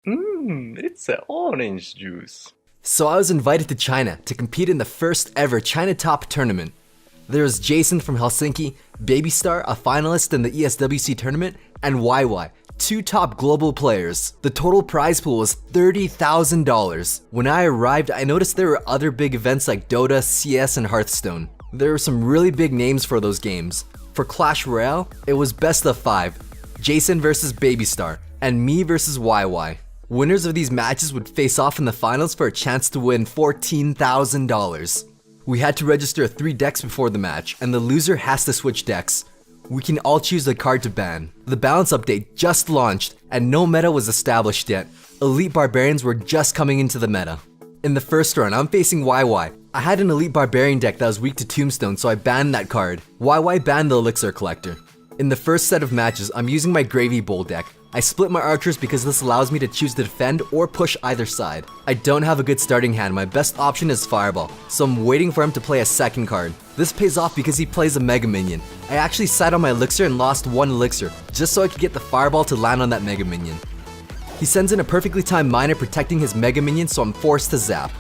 It's a orange juice. So I was invited to China to compete in the first ever China Top tournament. There was Jason from Helsinki, Baby Star, a finalist in the ESWC tournament, and YY, two top global players. The total prize pool was $30,000. When I arrived, I noticed there were other big events like Dota, CS, and Hearthstone. There were some really big names for those games. For Clash Royale, it was best of 5, Jason versus Baby Star, and me versus YY. Winners of these matches would face off in the finals for a chance to win $14,000. We had to register 3 decks before the match, and the loser has to switch decks. We can all choose a card to ban. The balance update just launched, and no meta was established yet. Elite Barbarians were just coming into the meta. In the first round, I'm facing YY. I had an Elite Barbarian deck that was weak to Tombstone, so I banned that card. YY banned the Elixir Collector. In the first set of matches, I'm using my Gravy Bowl deck. I split my archers because this allows me to choose to defend or push either side. I don't have a good starting hand, my best option is Fireball, so I'm waiting for him to play a second card. This pays off because he plays a Mega Minion. I actually sat on my Elixir and lost 1 Elixir, just so I could get the Fireball to land on that Mega Minion. He sends in a perfectly timed Miner protecting his Mega Minion, so I'm forced to zap.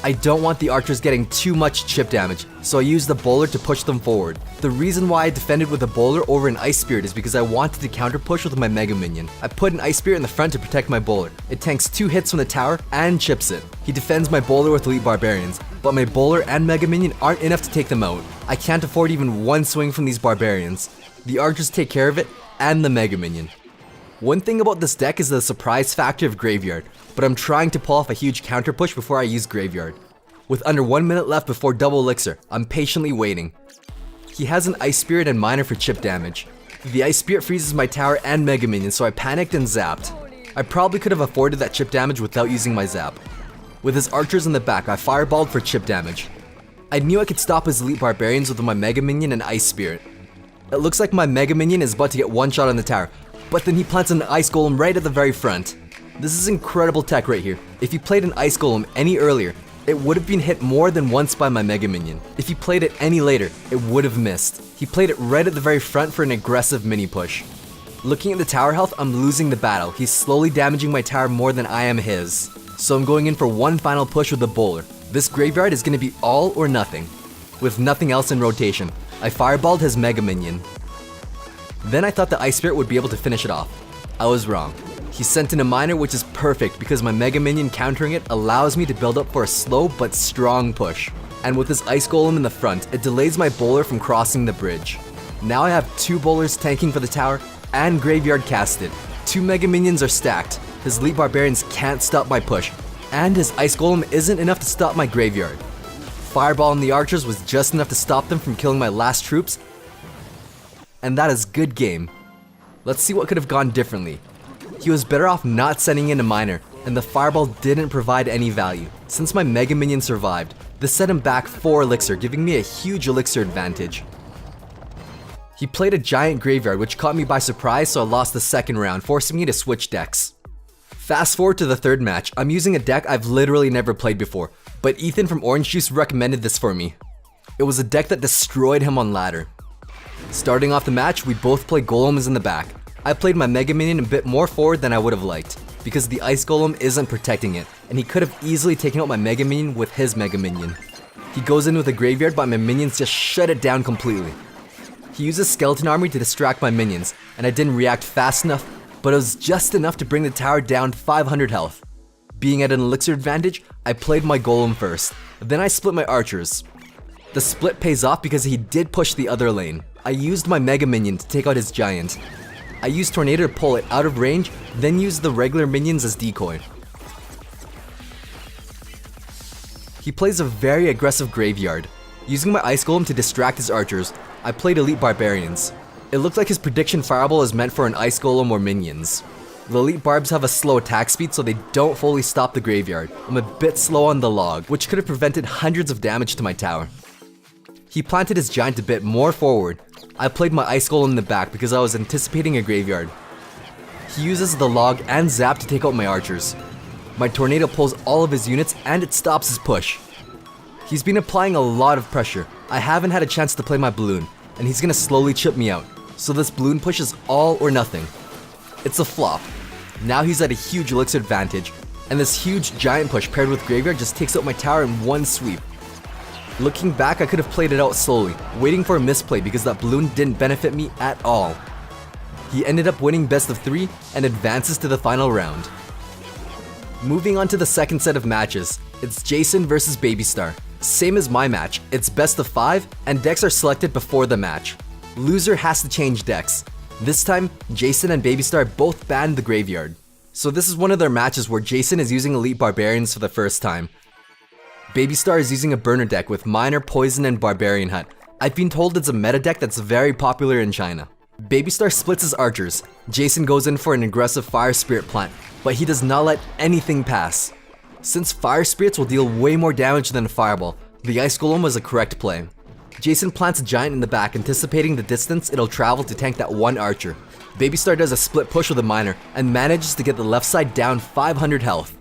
I don't want the archers getting too much chip damage, so I use the bowler to push them forward. The reason why I defended with a bowler over an Ice Spirit is because I wanted to counter push with my Mega Minion. I put an Ice Spirit in the front to protect my bowler. It tanks 2 hits from the tower and chips it. He defends my bowler with Elite Barbarians, but my bowler and Mega Minion aren't enough to take them out. I can't afford even 1 swing from these Barbarians. The archers take care of it, and the Mega Minion. One thing about this deck is the surprise factor of Graveyard, but I'm trying to pull off a huge counter push before I use Graveyard. With under 1 minute left before double Elixir, I'm patiently waiting. He has an Ice Spirit and Miner for chip damage. The Ice Spirit freezes my tower and Mega Minion, so I panicked and zapped. I probably could have afforded that chip damage without using my zap. With his archers in the back, I fireballed for chip damage. I knew I could stop his Elite Barbarians with my Mega Minion and Ice Spirit. It looks like my Mega Minion is about to get 1 shot on the tower, but then he plants an Ice Golem right at the very front. This is incredible tech right here. If he played an Ice Golem any earlier, it would have been hit more than once by my Mega Minion. If he played it any later, it would have missed. He played it right at the very front for an aggressive mini push. Looking at the tower health, I'm losing the battle. He's slowly damaging my tower more than I am his. So I'm going in for one final push with the bowler. This graveyard is going to be all or nothing. With nothing else in rotation, I fireballed his Mega Minion. Then I thought the Ice Spirit would be able to finish it off. I was wrong. He sent in a Miner, which is perfect because my Mega Minion countering it allows me to build up for a slow but strong push. And with his Ice Golem in the front, it delays my bowler from crossing the bridge. Now I have 2 bowlers tanking for the tower and Graveyard casted. 2 Mega Minions are stacked. His Elite Barbarians can't stop my push. And his Ice Golem isn't enough to stop my Graveyard. Fireball on the archers was just enough to stop them from killing my last troops. And that is good game. Let's see what could have gone differently. He was better off not sending in a Miner, and the Fireball didn't provide any value. Since my Mega Minion survived, this set him back 4 Elixir, giving me a huge Elixir advantage. He played a giant Graveyard, which caught me by surprise, so I lost the second round, forcing me to switch decks. Fast forward to the 3rd match, I'm using a deck I've literally never played before, but Ethan from Orange Juice recommended this for me. It was a deck that destroyed him on ladder. Starting off the match, we both played Golems in the back. I played my Mega Minion a bit more forward than I would have liked, because the Ice Golem isn't protecting it, and he could have easily taken out my Mega Minion with his Mega Minion. He goes in with a Graveyard, but my minions just shut it down completely. He uses Skeleton Army to distract my minions, and I didn't react fast enough, but it was just enough to bring the tower down 500 health. Being at an Elixir advantage, I played my Golem first, then I split my archers. The split pays off because he did push the other lane. I used my Mega Minion to take out his Giant. I used Tornado to pull it out of range, then used the regular minions as decoy. He plays a very aggressive Graveyard. Using my Ice Golem to distract his archers, I played Elite Barbarians. It looked like his prediction Fireball is meant for an Ice Golem or minions. The Elite Barbs have a slow attack speed, so they don't fully stop the Graveyard. I'm a bit slow on the log, which could have prevented hundreds of damage to my tower. He planted his Giant a bit more forward. I played my Ice Golem in the back because I was anticipating a Graveyard. He uses the log and zap to take out my archers. My Tornado pulls all of his units and it stops his push. He's been applying a lot of pressure. I haven't had a chance to play my Balloon, and he's gonna slowly chip me out. So this Balloon push is all or nothing. It's a flop. Now he's at a huge elixir advantage, and this huge giant push paired with graveyard just takes out my tower in one sweep. Looking back, I could have played it out slowly, waiting for a misplay because that balloon didn't benefit me at all. He ended up winning best of 3 and advances to the final round. Moving on to the second set of matches, it's Jason versus Babystar. Same as my match, it's best of 5 and decks are selected before the match. Loser has to change decks. This time, Jason and Babystar both banned the graveyard. So this is one of their matches where Jason is using Elite Barbarians for the first time. Babystar is using a burner deck with Miner, Poison, and Barbarian Hut. I've been told it's a meta deck that's very popular in China. Babystar splits his archers. Jason goes in for an aggressive Fire Spirit plant, but he does not let anything pass. Since Fire Spirits will deal way more damage than a Fireball, the Ice Golem was a correct play. Jason plants a Giant in the back, anticipating the distance it'll travel to tank that one archer. Babystar does a split push with a Miner and manages to get the left side down 500 health.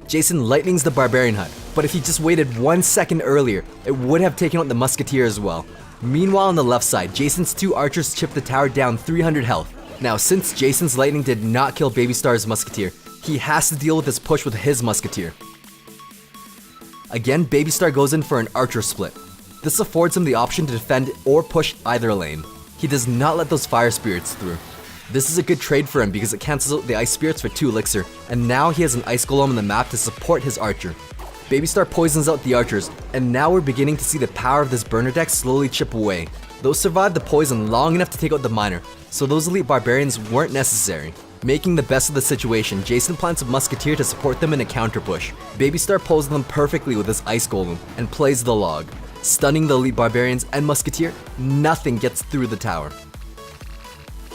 Jason lightnings the Barbarian Hut, but if he just waited 1 second earlier, it would have taken out the Musketeer as well. Meanwhile on the left side, Jason's 2 archers chip the tower down 300 health. Now since Jason's lightning did not kill Babystar's Musketeer, he has to deal with this push with his Musketeer. Again, Babystar goes in for an archer split. This affords him the option to defend or push either lane. He does not let those Fire Spirits through. This is a good trade for him because it cancels out the Ice Spirits for 2 elixir, and now he has an Ice Golem on the map to support his archer. Babystar poisons out the archers, and now we're beginning to see the power of this burner deck slowly chip away. Those survived the poison long enough to take out the Miner, so those Elite Barbarians weren't necessary. Making the best of the situation, Jason plants a Musketeer to support them in a counter push. Babystar pulls them perfectly with his Ice Golem and plays the log. Stunning the Elite Barbarians and Musketeer, nothing gets through the tower.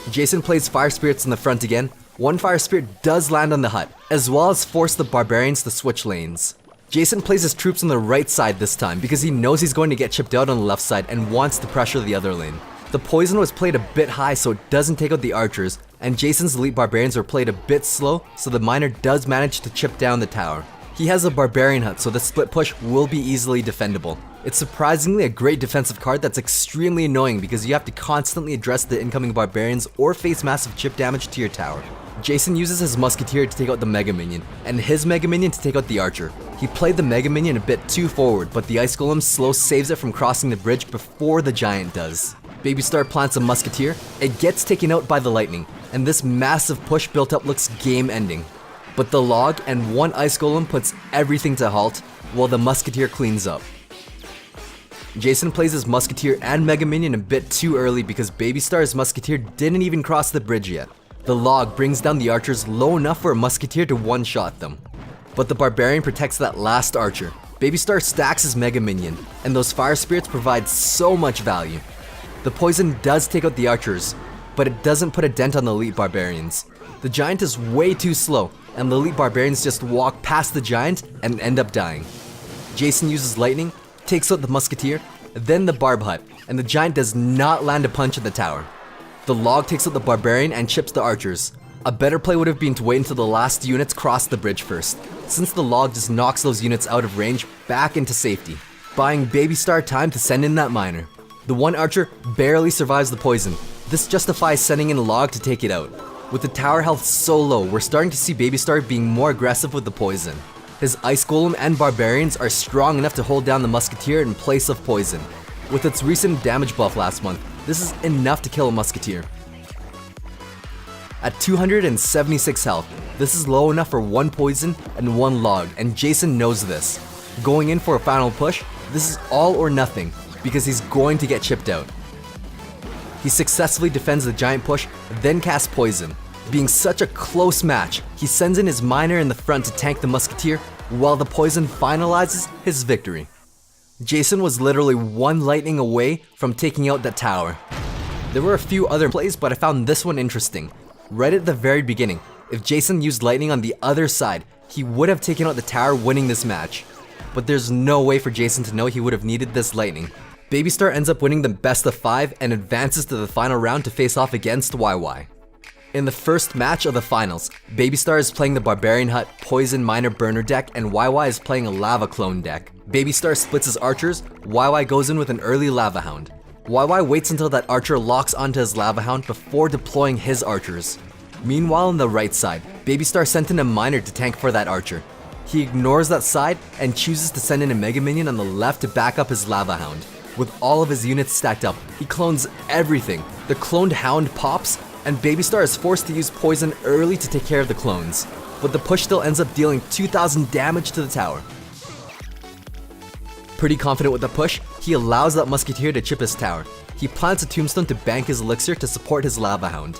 Jason plays Fire Spirits in the front again. One Fire Spirit does land on the hut, as well as force the Barbarians to switch lanes. Jason plays his troops on the right side this time because he knows he's going to get chipped out on the left side and wants to pressure the other lane. The poison was played a bit high so it doesn't take out the archers, and Jason's Elite Barbarians were played a bit slow so the Miner does manage to chip down the tower. He has a Barbarian Hut so the split push will be easily defendable. It's surprisingly a great defensive card that's extremely annoying because you have to constantly address the incoming Barbarians or face massive chip damage to your tower. Jason uses his Musketeer to take out the Mega Minion, and his Mega Minion to take out the Archer. He played the Mega Minion a bit too forward, but the Ice Golem slow saves it from crossing the bridge before the Giant does. Babystar plants a Musketeer, it gets taken out by the Lightning, and this massive push built up looks game ending. But the log and one Ice Golem puts everything to halt, while the Musketeer cleans up. Jason plays his Musketeer and Mega Minion a bit too early because Babystar's Musketeer didn't even cross the bridge yet. The log brings down the archers low enough for a Musketeer to one-shot them. But the Barbarian protects that last archer. Babystar stacks his Mega Minion, and those Fire Spirits provide so much value. The poison does take out the archers, but it doesn't put a dent on the Elite Barbarians. The Giant is way too slow, and the Elite Barbarians just walk past the Giant and end up dying. Jason uses Lightning, takes out the Musketeer, then the Barb Hut, and the Giant does not land a punch at the tower. The log takes out the Barbarian and chips the archers. A better play would have been to wait until the last units cross the bridge first, since the log just knocks those units out of range back into safety, buying Babystar time to send in that Miner. The one archer barely survives the poison. This justifies sending in a log to take it out. With the tower health so low, we're starting to see Babystar being more aggressive with the poison. His Ice Golem and Barbarians are strong enough to hold down the Musketeer in place of poison. With its recent damage buff last month, this is enough to kill a Musketeer. At 276 health, this is low enough for one poison and one log, and Jason knows this. Going in for a final push, this is all or nothing, because he's going to get chipped out. He successfully defends the Giant push, then casts poison. Being such a close match, he sends in his Miner in the front to tank the Musketeer, while the poison finalizes his victory. Jason was literally one lightning away from taking out that tower. There were a few other plays, but I found this one interesting. Right at the very beginning, if Jason used lightning on the other side, he would have taken out the tower, winning this match. But there's no way for Jason to know he would have needed this lightning. Babystar ends up winning the best of 5 and advances to the final round to face off against YY. In the first match of the finals, Babystar is playing the Barbarian Hut, Poison Miner Burner deck, and YY is playing a Lava Clone deck. Babystar splits his archers, YY goes in with an early Lava Hound. YY waits until that archer locks onto his Lava Hound before deploying his archers. Meanwhile on the right side, Baby Star sent in a miner to tank for that archer. He ignores that side and chooses to send in a Mega Minion on the left to back up his Lava Hound. With all of his units stacked up, he clones everything. The cloned Hound pops, and Baby Star is forced to use poison early to take care of the clones. But the push still ends up dealing 2,000 damage to the tower. Pretty confident with the push, he allows that Musketeer to chip his tower. He plants a tombstone to bank his elixir to support his Lava Hound.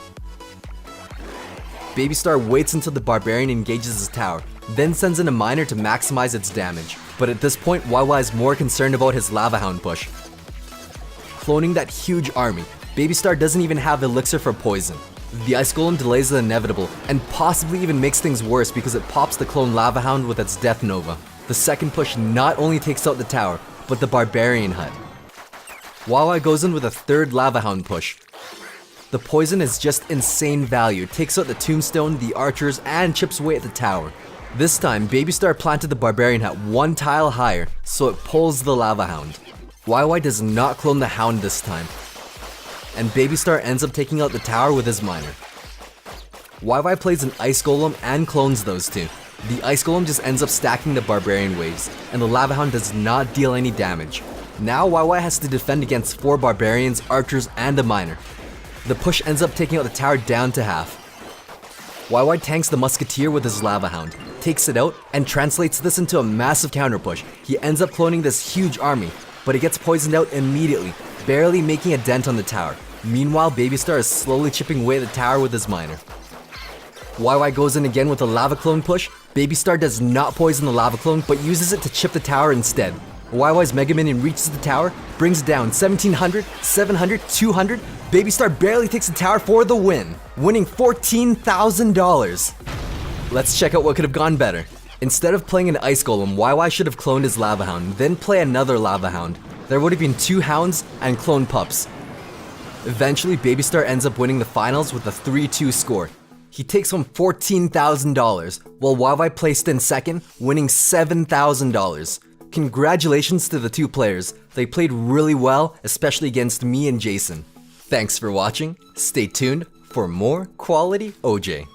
Baby Star waits until the Barbarian engages his tower, then sends in a miner to maximize its damage. But at this point, YY is more concerned about his Lava Hound push. Cloning that huge army, Baby Star doesn't even have elixir for poison. The Ice Golem delays the inevitable, and possibly even makes things worse because it pops the clone Lava Hound with its Death Nova. The second push not only takes out the tower, but the Barbarian hut. YY goes in with a third Lava Hound push. The poison is just insane value, it takes out the tombstone, the archers, and chips away at the tower. This time, Baby Star planted the Barbarian hut one tile higher, so it pulls the Lava Hound. YY does not clone the Hound this time, and Baby Star ends up taking out the tower with his miner. YY plays an Ice Golem and clones those two. The Ice Golem just ends up stacking the Barbarian waves, and the Lava Hound does not deal any damage. Now YY has to defend against 4 Barbarians, Archers, and a miner. The push ends up taking out the tower down to half. YY tanks the Musketeer with his Lava Hound, takes it out, and translates this into a massive counter push. He ends up cloning this huge army, but it gets poisoned out immediately, barely making a dent on the tower. Meanwhile, Baby Star is slowly chipping away at the tower with his miner. YY goes in again with a Lava Clone push. Baby Star does not poison the Lava Clone, but uses it to chip the tower instead. YY's Mega Minion reaches the tower, brings it down 1700, 700, 200. Baby Star barely takes the tower for the win, winning $14,000. Let's check out what could have gone better. Instead of playing an Ice Golem, YY should have cloned his Lava Hound, then play another Lava Hound. There would have been 2 Hounds and clone pups. Eventually, Baby Star ends up winning the finals with a 3-2 score. He takes home $14,000, while YY placed in second, winning $7,000. Congratulations to the 2 players. They played really well, especially against me and Jason. Thanks for watching. Stay tuned for more quality OJ.